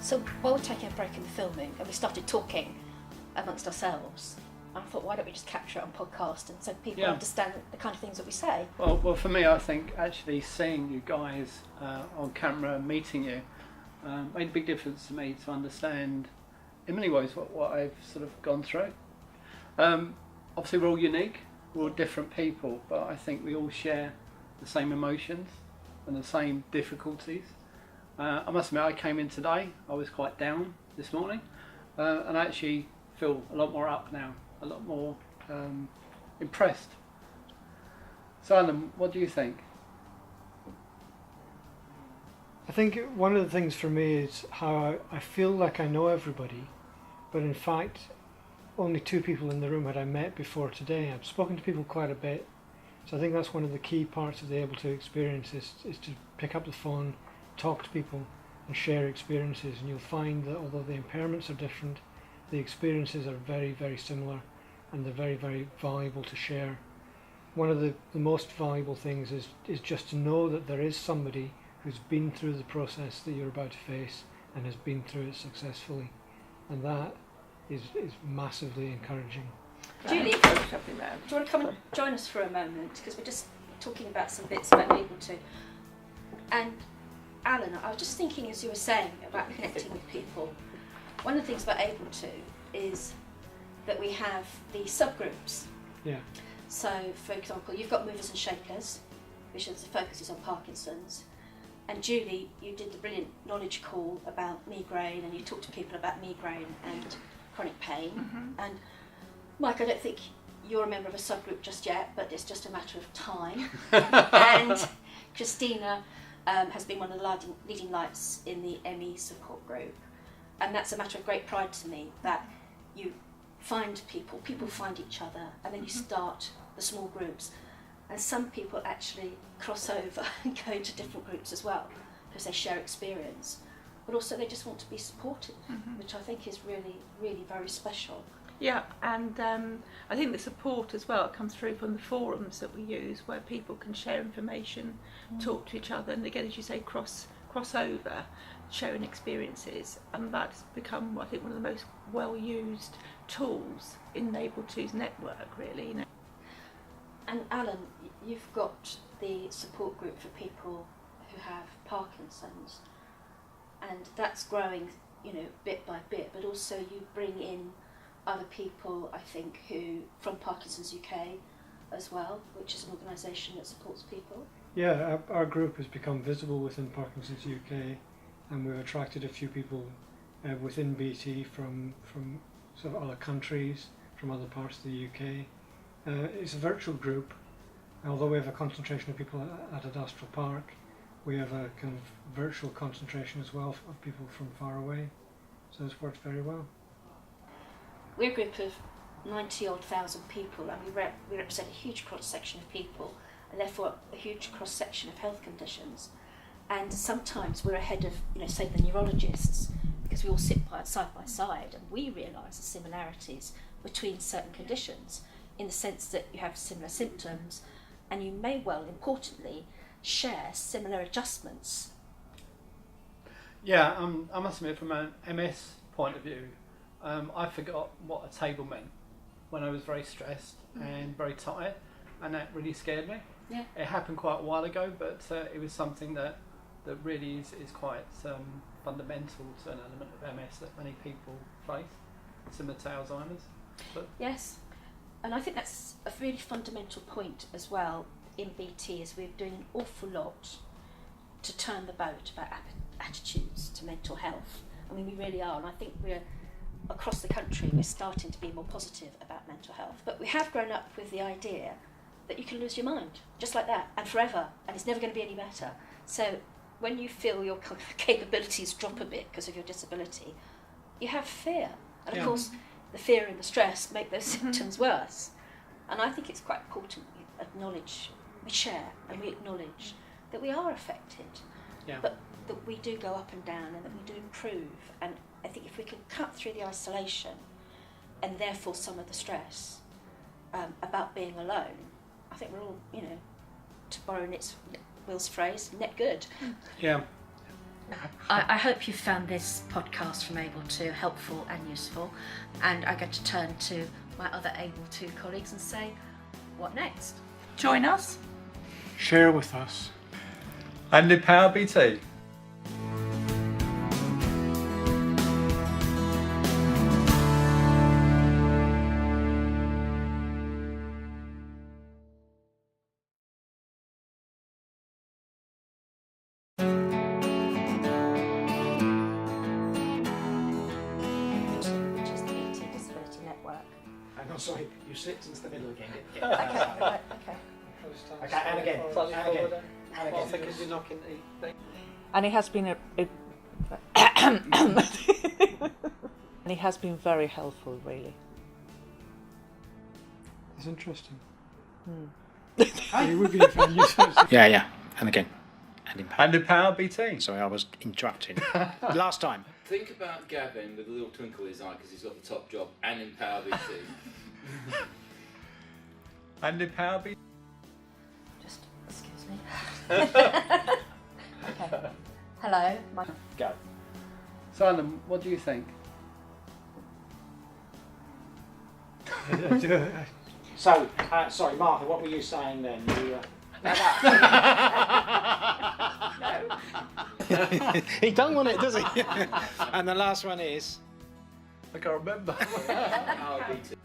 So while we're taking a break in the filming, and we started talking amongst ourselves, I thought, why don't we just capture it on podcast, and so people understand the kind of things that we say. Well, for me, I think actually seeing you guys on camera, meeting you, made a big difference to me to understand, in many ways, what I've sort of gone through. Obviously, we're all unique, we're all different people, but I think we all share the same emotions and the same difficulties. I must admit, I came in today, I was quite down this morning, and I actually feel a lot more up now, a lot more impressed. So Alan, what do you think? I think one of the things for me is how I feel like I know everybody, but in fact only 2 people in the room had I met before today. I've spoken to people quite a bit, so I think that's one of the key parts of the ABLE2 experience is to pick up the phone, talk to people and share experiences, and you'll find that although the impairments are different, the experiences are very, very similar, and they're very, very valuable to share. One of the most valuable things is just to know that there is somebody who's been through the process that you're about to face and has been through it successfully, and that is massively encouraging. Julie, do you want to come and join us for a moment, because we're just talking about some bits about ABLE2. And Alan, I was just thinking as you were saying about connecting with people, one of the things about ABLE2 is that we have the subgroups. Yeah. So, for example, you've got movers and shakers, which is the focus is on Parkinson's. And Julie, you did the brilliant knowledge call about migraine, and you talked to people about migraine and chronic pain. Mm-hmm. And Mike, I don't think you're a member of a subgroup just yet, but it's just a matter of time. And Christina has been one of the leading lights in the ME support group. And that's a matter of great pride to me, that you find people find each other, and then you start the small groups. And some people actually cross over and go into different groups as well, because they share experience. But also they just want to be supported, which I think is really, really very special. Yeah, and I think the support as well comes through from the forums that we use, where people can share information, talk to each other, and again, as you say, cross over, sharing experiences, and that's become, I think, one of the most well-used tools in ABLE2's network, really. You know. And Alan, you've got the support group for people who have Parkinson's, and that's growing, bit by bit, but also you bring in other people, I think, who from Parkinson's UK as well, which is an organisation that supports people. Yeah, our group has become visible within Parkinson's UK, and we've attracted a few people within BT from sort of other countries, from other parts of the UK. It's a virtual group. Although we have a concentration of people at Industrial Park, we have a kind of virtual concentration as well of people from far away. So it's worked very well. We're a group of 90,000 people, and we represent a huge cross-section of people, and therefore a huge cross-section of health conditions. And sometimes we're ahead of, say, the neurologists, because we all sit side by side, and we realise the similarities between certain conditions, in the sense that you have similar symptoms, and you may well, importantly, share similar adjustments. Yeah, I must admit, from an MS point of view, I forgot what a table meant when I was very stressed and very tired, and that really scared me. Yeah. It happened quite a while ago, but it was something that really is quite fundamental to an element of MS that many people face, similar to Alzheimer's. But yes, and I think that's a really fundamental point as well in BT, is we're doing an awful lot to turn the boat about attitudes to mental health. I mean, we really are, and I think we're across the country, we're starting to be more positive about mental health. But we have grown up with the idea that you can lose your mind, just like that, and forever, and it's never going to be any better. So when you feel your capabilities drop a bit because of your disability, you have fear. And of course, the fear and the stress make those symptoms worse. And I think it's quite important we acknowledge, we share, and we acknowledge that we are affected, but that we do go up and down, and that we do improve. And I think if we can cut through the isolation and therefore some of the stress about being alone, I think we're all, to borrow Will's phrase, net good. yeah, I hope you found this podcast from ABLE2 helpful and useful, and I'm going to turn to my other ABLE2 colleagues and say, what next? Join us. Share with us. And empower BT. Which is the BT Disability Network. I'm sorry, you slipped into the middle again. Okay, right, okay. Okay, and again, Slightly and again, forward. and Well, I again. think as you're knocking the thing. And it has been and it has been very helpful, really. That's interesting. It would be if I used it. Yeah, and again, and empower. And empower BT. Sorry, I was interrupting. Last time. Think about Gavin with a little twinkle in his eye because he's got the top job and empower BT. And empower BT. Just excuse me. Okay. Hello. Go. Simon, what do you think? I do. So, sorry, Martha, what were you saying then? You, he don't want it, does he? And the last one is. I can't remember. Empower BT.